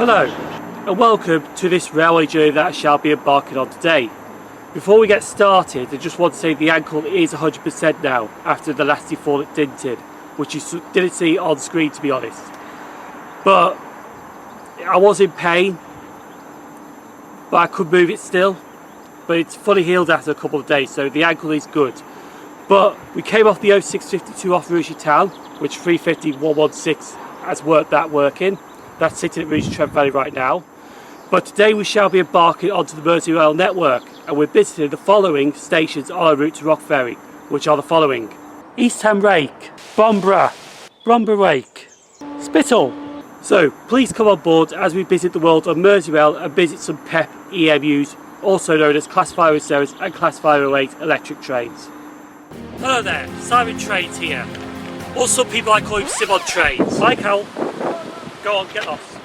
Hello and welcome to this railway journey that I shall be embarking on today. Before we get started, I just want to say the ankle is 100% now after the nasty fall it dinted, which you didn't see on screen to be honest. But I was in pain, but I could move it still. But it's fully healed after a couple of days, so the ankle is good. But we came off the 0652 off Rugeley Town, which 350-116 has worked that working. That's sitting at Rugeley Trent Valley right now. But today we shall be embarking onto the Merseyrail Network, and we're visiting the following stations on our route to Rockferry, which are the following: Eastham Rake, Bromborough Rake, Spital. So please come on board as we visit the world of Merseyrail and visit some PEP EMUs, also known as Class 507s and Class 508 electric trains. Hello there, SimOnTrains here. Or some people I call him SimOnTrains. Hi Cal. Go on, get lost.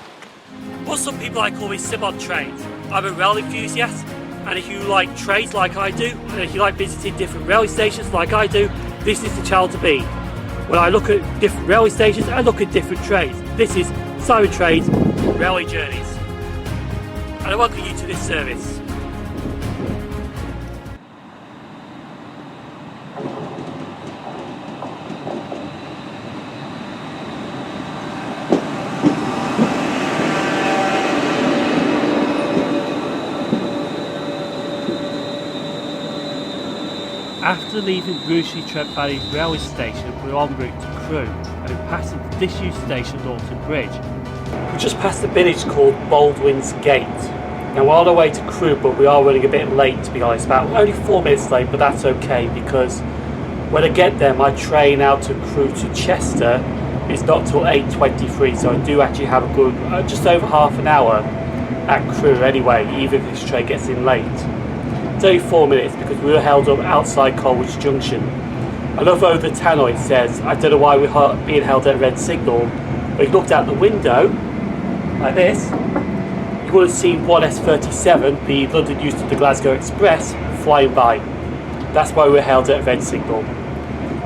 Or some people I call me SimOnTrains. I'm a rail enthusiast, and if you like trains like I do, and if you like visiting different railway stations like I do, this is the channel to be. When I look at different railway stations, I look at different trains. This is SimOnTrains Railway Journeys. And I welcome you to this service. After leaving Rugeley Trent Valley railway station, we're en route to Crewe and we're passing the disused station Norton Bridge. We just passed a village called Baldwin's Gate. Now we're on our way to Crewe, but we are running a bit late to be honest, about only 4 minutes late, but that's okay because when I get there my train out to Crewe to Chester is not till 8:23, so I do actually have a good just over half an hour at Crewe anyway, even if this train gets in late. It's only 4 minutes because we were held up outside Colwich Junction. I love over the tannoy says, I don't know why we're being held at a red signal, but if you looked out the window, like this, you would have seen 1S37, the London Euston to Glasgow Express, flying by. That's why we're held at a red signal.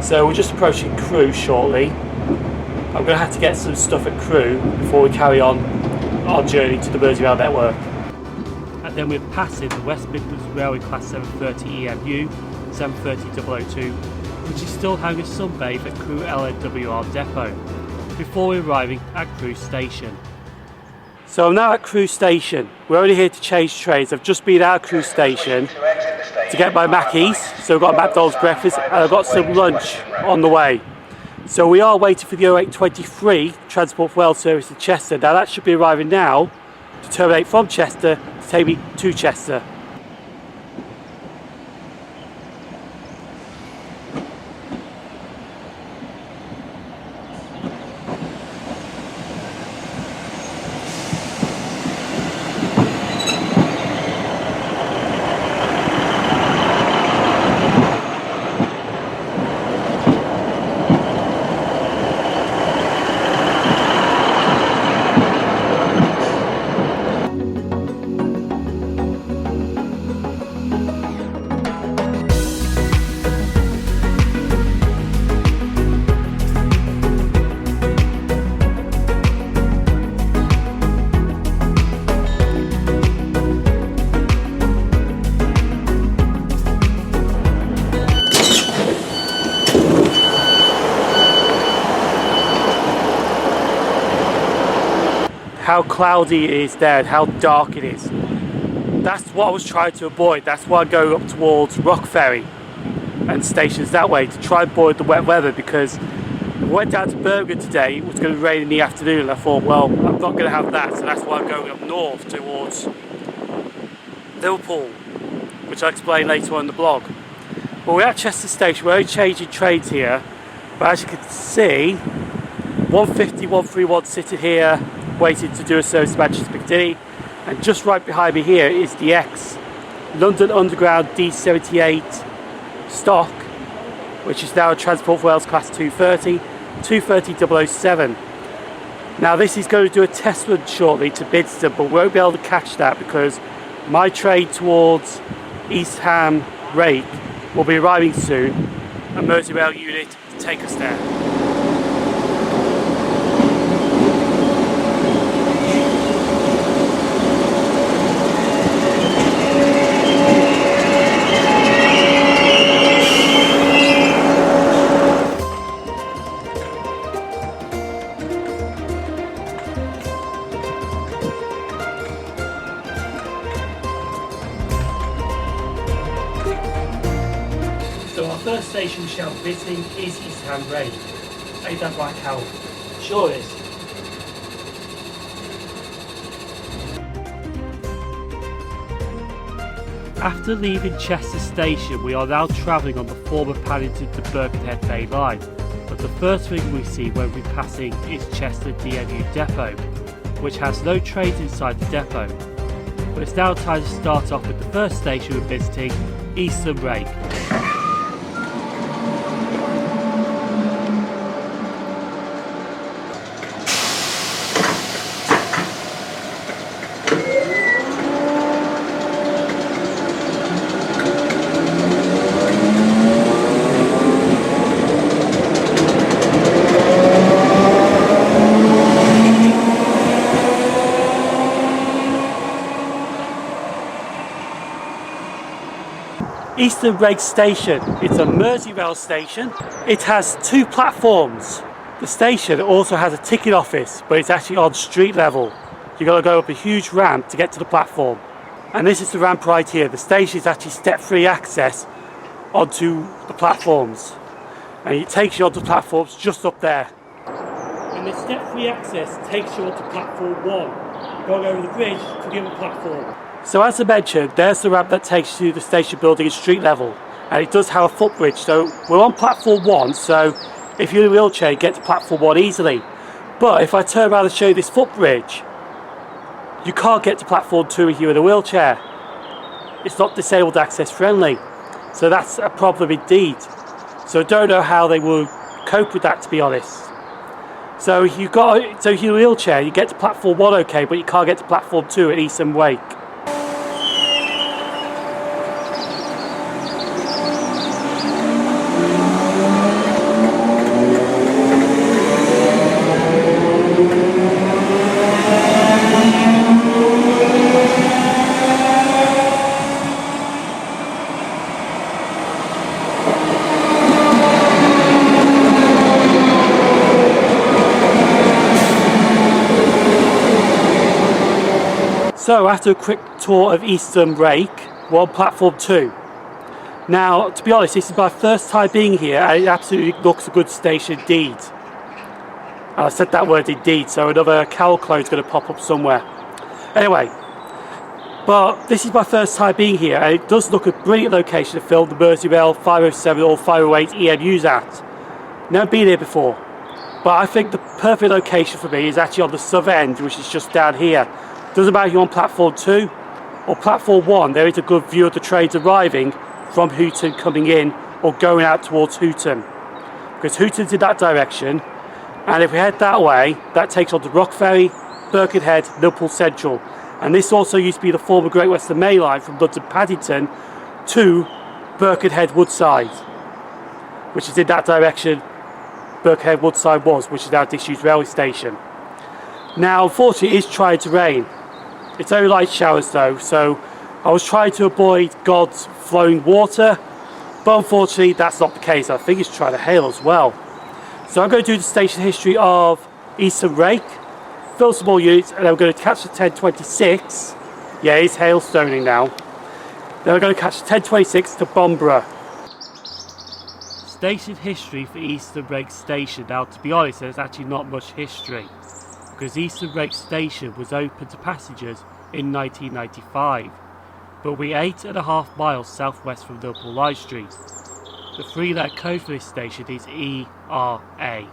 So we're just approaching Crewe shortly. I'm going to have to get some stuff at Crewe before we carry on our journey to the Merseyrail Network. And then we're passing the West Midlands Railway Class 730 EMU, 730-002, which is still hanging sunbathe at Crewe LNWR depot, before we're arriving at Crewe Station. So I'm now at Crewe Station. We're only here to change trains. I've just been out of Crewe Station to get my Mackies, so I've got a McDonald's breakfast and I've got some lunch on the way. So we are waiting for the 0823 Transport for Wales service to Chester. Now that should be arriving now to terminate from Chester to take me to Chester. How cloudy it is there and how dark it is. That's what I was trying to avoid. That's why I go up towards Rockferry and stations that way to try and avoid the wet weather, because I went down to Birmingham today, it was going to rain in the afternoon and I thought, well, I'm not going to have that, so that's why I'm going up north towards Liverpool, which I'll explain later on in the blog. But we're at Chester Station, we're only changing trains here, but as you can see, 150, 131 sitting here waiting to do a service to Manchester Piccadilly, and just right behind me here is the London Underground D78 stock, which is now a Transport for Wales Class 230, 230-007. Now this is going to do a test run shortly to Bidston, but we won't be able to catch that because my train towards Eastham Rake will be arriving soon, a Merseyrail unit to take us there. our first station we shall be visiting is Eastham Rake. Ain't that right, Carol? Sure is. After leaving Chester Station, we are now travelling on the former Paddington to Birkenhead Main Line. But the first thing we see when we're passing is Chester DMU Depot, which has no trains inside the depot. But it's now time to start off with the first station we're visiting, Eastham Rake. Eastham Rake Station. It's a Merseyrail station. It has 2 platforms. The station also has a ticket office, but it's actually on street level. You've got to go up a huge ramp to get to the platform. And this is the ramp right here. The station is actually step-free access onto the platforms. And it takes you onto platforms just up there. And the step-free access takes you onto platform 1. Going over the bridge to the other platform. So as I mentioned, there's the ramp that takes you to the station building at street level, and it does have a footbridge. So we're on platform 1, so if you're in a wheelchair you get to platform 1 easily. But if I turn around and show you this footbridge, you can't get to platform 2 if you're in a wheelchair. It's not disabled access friendly, so that's a problem indeed. So I don't know how they will cope with that, to be honest. So if you're in a wheelchair you get to platform 1 okay, but you can't get to platform 2 at Eastham Rake. So after a quick tour of Eastham Rake, we're on platform 2. Now, to be honest, this is my first time being here and it absolutely looks a good station indeed. And I said that word indeed, so another cowl clone is going to pop up somewhere. Anyway, but this is my first time being here and it does look a brilliant location to film the Merseyrail 507 or 508 EMUs at. Never been here before, but I think the perfect location for me is actually on the southern end, which is just down here. Doesn't matter if you're on platform 2 or platform 1, there is a good view of the trains arriving from Hooton coming in or going out towards Hooton. Because Hooton's in that direction, and if we head that way, that takes on to Rock Ferry, Birkenhead, Liverpool Central. And this also used to be the former Great Western Main Line from London Paddington to Birkenhead Woodside, which is in that direction Birkenhead Woodside was, which is now a disused railway station. Now, unfortunately, it is trying to rain. It's only light showers though, so I was trying to avoid God's flowing water, but unfortunately that's not the case. I think it's trying to hail as well. So I'm going to do the station history of Eastham Rake, fill some more units, and I'm going to catch the 1026. Yeah, it's hailstoning now. Then I'm going to catch the 1026 to Bromborough. Station history for Eastham Rake Station. Now, to be honest, there's actually not much history, because Eastham Rake Station was open to passengers in 1995, but we're 8.5 miles southwest from Liverpool Line Street. The 3-letter code for this station is ERA.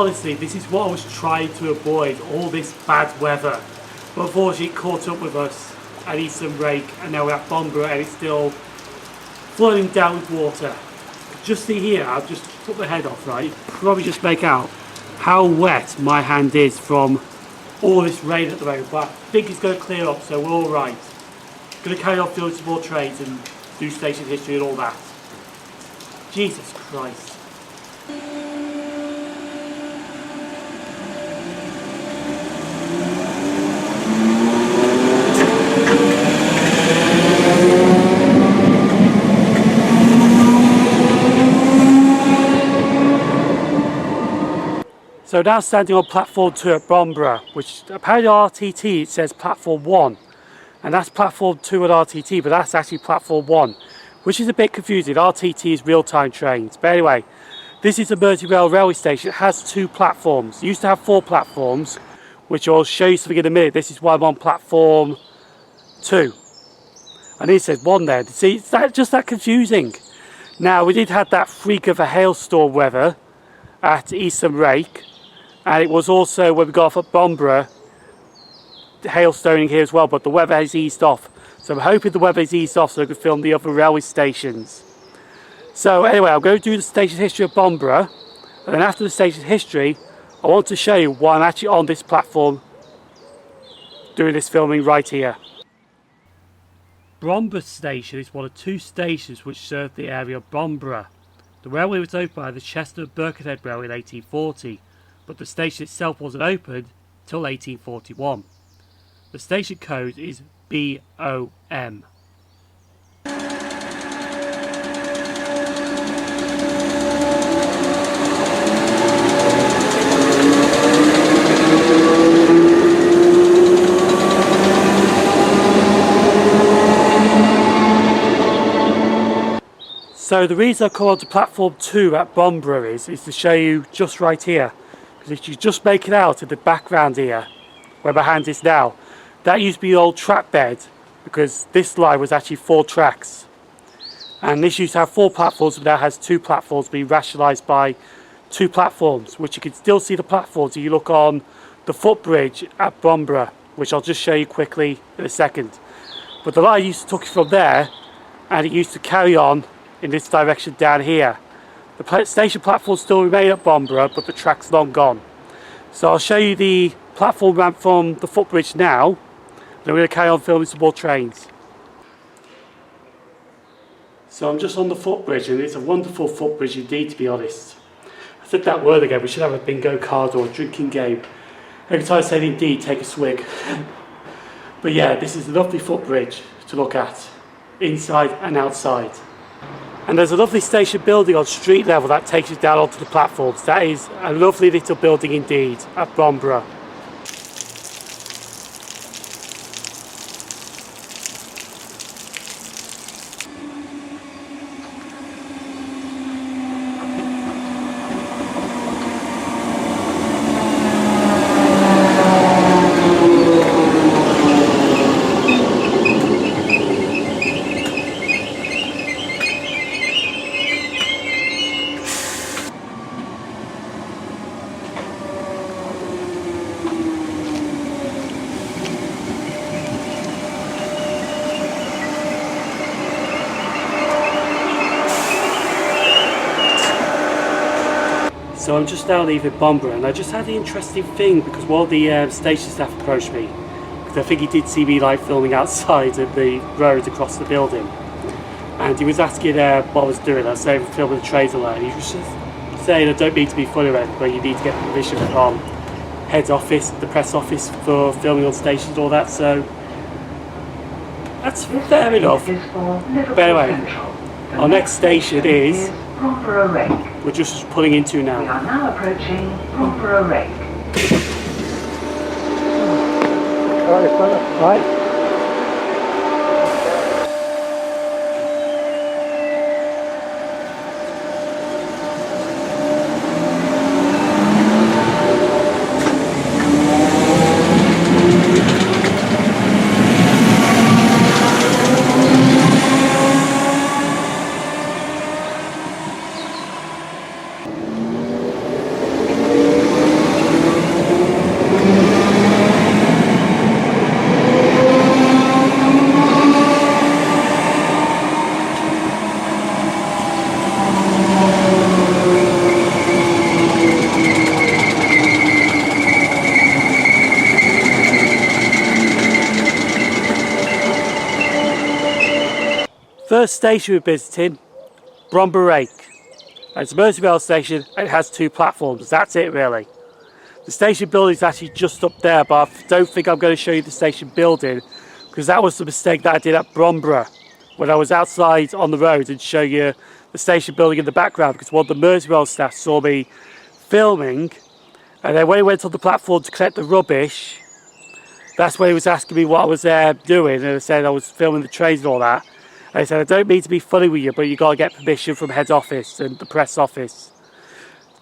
honestly, this is what I was trying to avoid, all this bad weather. But unfortunately it caught up with us at Eastham Rake, and now we're at Bromborough and it's still flooding down with water. Just see here, I've just put my head off, right? You can probably just make out how wet my hand is from all this rain at the moment, but I think it's going to clear up, so we're all right. Going to carry on filming some more trains and do station history and all that. Jesus Christ. So now standing on platform 2 at Bromborough, which apparently RTT it says platform 1, and that's platform 2 at RTT, but that's actually platform 1, which is a bit confusing. RTT is real-time trains. But anyway, this is the Merseyrail railway station. It has 2 platforms. It used to have 4 platforms, which I'll show you something in a minute. This is why I'm on platform 2. And it says 1 there. See, it's just that confusing. Now, we did have that freak of a hailstorm weather at Eastham Rake. And it was also when we got off at Bromborough, hailstoning here as well, but the weather has eased off. So I'm hoping the weather has eased off so I can film the other railway stations. So anyway, I'm going to do the station history of Bromborough, and then after the station history, I want to show you why I'm actually on this platform doing this filming right here. Bromborough Station is one of 2 stations which serve the area of Bromborough. The railway was opened by the Chester and Birkenhead Railway in 1840. But the station itself wasn't opened till 1841. The station code is BOM. So the reason I come on to platform 2 at Bromborough is to show you just right here. If you just make it out in the background here, where my hand is now, that used to be the old track bed, because this line was actually 4 tracks. And this used to have 4 platforms, but now has 2 platforms being rationalised by 2 platforms, which you can still see the platforms if you look on the footbridge at Bromborough, which I'll just show you quickly in a second. But the line used to take it from there, and it used to carry on in this direction down here. The station platforms still remain at Bromborough, but the track's long gone. So I'll show you the platform ramp from the footbridge now, and then we're going to carry on filming some more trains. So I'm just on the footbridge, and it's a wonderful footbridge indeed, to be honest. I said that word again, we should have a bingo card or a drinking game. Every time I say indeed, take a swig. But yeah, this is a lovely footbridge to look at, inside and outside. And there's a lovely station building on street level that takes you down onto the platforms. That is a lovely little building indeed at Bromborough. So I'm just now leaving Bromborough, and I just had the interesting thing because one of the station staff approached me because I think he did see me like filming outside at the road across the building, and he was asking what I was doing. I was saying filming the trains alone. He was just saying I don't mean to be funny around, but you need to get permission from head office, the press office for filming on stations and all that. So that's fair enough. But anyway, our next station is Bromborough Rake. We're just pulling into now. We are now approaching Bromborough Rake. Right. First station we're visiting, Bromborough Rake. It's a Merseyrail station and it has 2 platforms. That's it really. The station building is actually just up there, but I don't think I'm going to show you the station building because that was the mistake that I did at Bromborough when I was outside on the road and show you the station building in the background, because one of the Merseyrail staff saw me filming, and then when he went on the platform to collect the rubbish, that's when he was asking me what I was there doing, and I said I was filming the trains and all that. And he said, I don't mean to be funny with you, but you got to get permission from head office and the press office.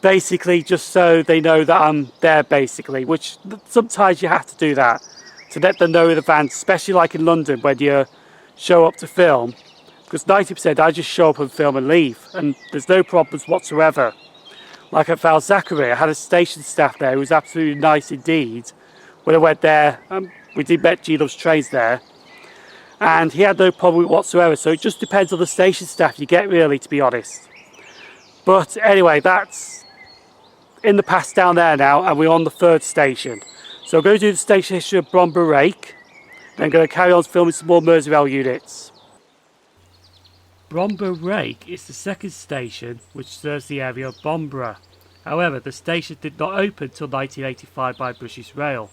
Basically, just so they know that I'm there, basically, which sometimes you have to do that to let them know in advance, especially like in London when you show up to film, because 90% I just show up and film and leave, and there's no problems whatsoever. Like at Valzachary, I had a station staff there who was absolutely nice indeed. When I went there, we did met SimOnTrains there, and he had no problem whatsoever, so it just depends on the station staff you get really, to be honest. But anyway, that's in the past down there now, and we're on the 3rd station. So I'm going to do the station history of Bromborough Rake, then I'm going to carry on filming some more Merseyrail units. Bromborough Rake is the 2nd station which serves the area of Bromborough. However, the station did not open until 1985 by British Rail,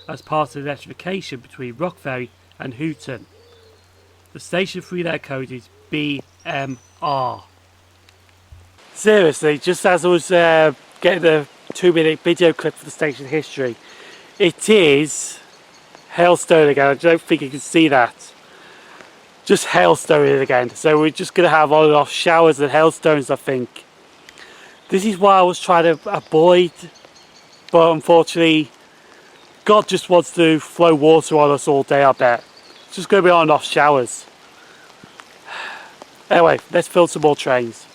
as part of the electrification between Rockferry and Hooton. The station 3-letter code is BMR. Seriously, just as I was getting the 2-minute video clip for the station history, it is hailstone again. I don't think you can see that. Just hailstone again. So we're just going to have on and off showers and hailstones, I think. This is what I was trying to avoid, but unfortunately God just wants to flow water on us all day, I bet. It's just going to be on and off showers. Anyway, let's film some more trains.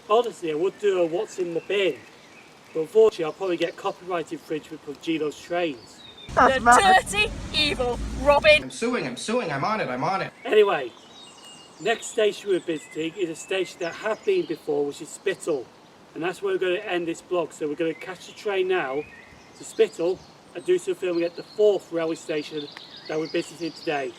Honestly, I would do a what's in the bin, but unfortunately I'll probably get copyright infringement from SimOnTrains. The dirty, evil Robin! I'm suing, I'm on it. Anyway, next station we're visiting is a station that I have been before, which is Spital. And that's where we're going to end this vlog. So we're going to catch the train now to Spital and do some filming at the 4th railway station that we're visiting today.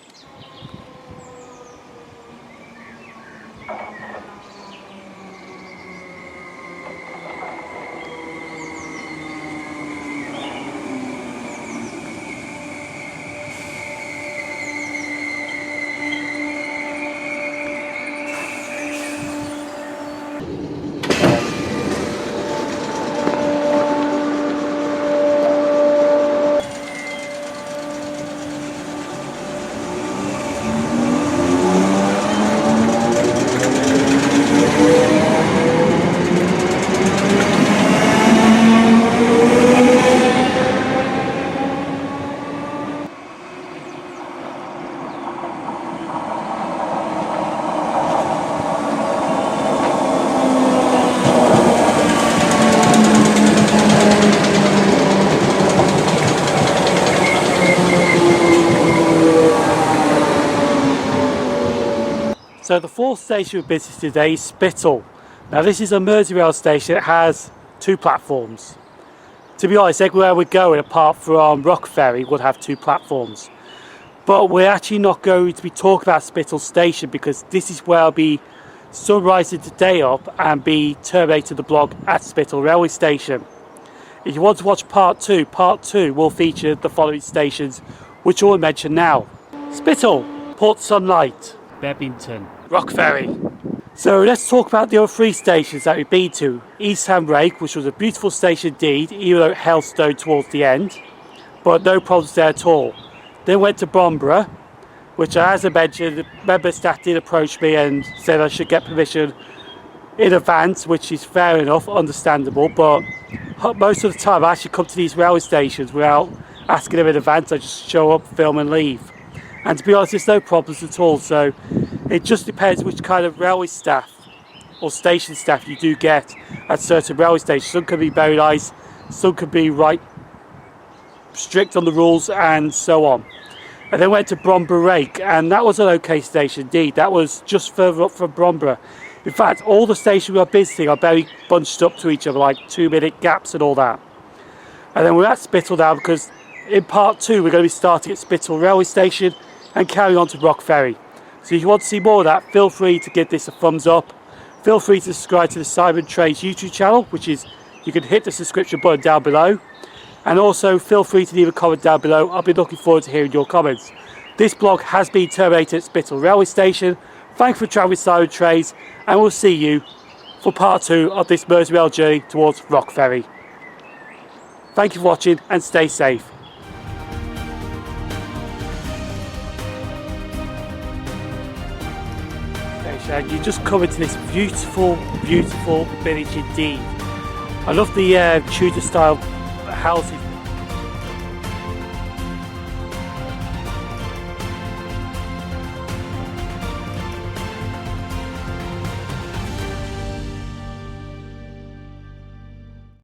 So the 4th station we're visiting today is Spital. Now this is a Merseyrail station. It has 2 platforms. To be honest, everywhere we're going apart from Rockferry would have 2 platforms. But we're actually not going to be talking about Spital station because this is where I'll be sunrising today up and be terminating the vlog at Spital railway station. If you want to watch part 2 will feature the following stations which I will mention now. Spital, Port Sunlight, Bebington, Rockferry. So let's talk about the other 3 stations that we've been to. Eastham Rake, which was a beautiful station indeed, even though it hailstone towards the end, but no problems there at all. Then went to Bromborough, which, as I mentioned, the member of staff did approach me and said I should get permission in advance, which is fair enough, understandable, but most of the time I actually come to these railway stations without asking them in advance. I just show up, film and leave. And to be honest, there's no problems at all, so it just depends which kind of railway staff or station staff you do get at certain railway stations. Some can be very nice, some can be right strict on the rules and so on. And then went to Bromborough Rake, and that was an okay station indeed. That was just further up from Bromborough. In fact, all the stations we are visiting are very bunched up to each other, like 2-minute gaps and all that. And then we're at Spital now, because in part 2 we're going to be starting at Spital Railway Station and carrying on to Rock Ferry. So if you want to see more of that, feel free to give this a thumbs up. Feel free to subscribe to the Sim0nTrains YouTube channel, which is, you can hit the subscription button down below. And also feel free to leave a comment down below. I'll be looking forward to hearing your comments. This blog has been terminated at Spital Railway Station. Thanks for travelling with Sim0nTrains, and we'll see you for part 2 of this Merseyrail journey towards Rock Ferry. Thank you for watching and stay safe. You just come into this beautiful, beautiful village indeed. I love the Tudor style houses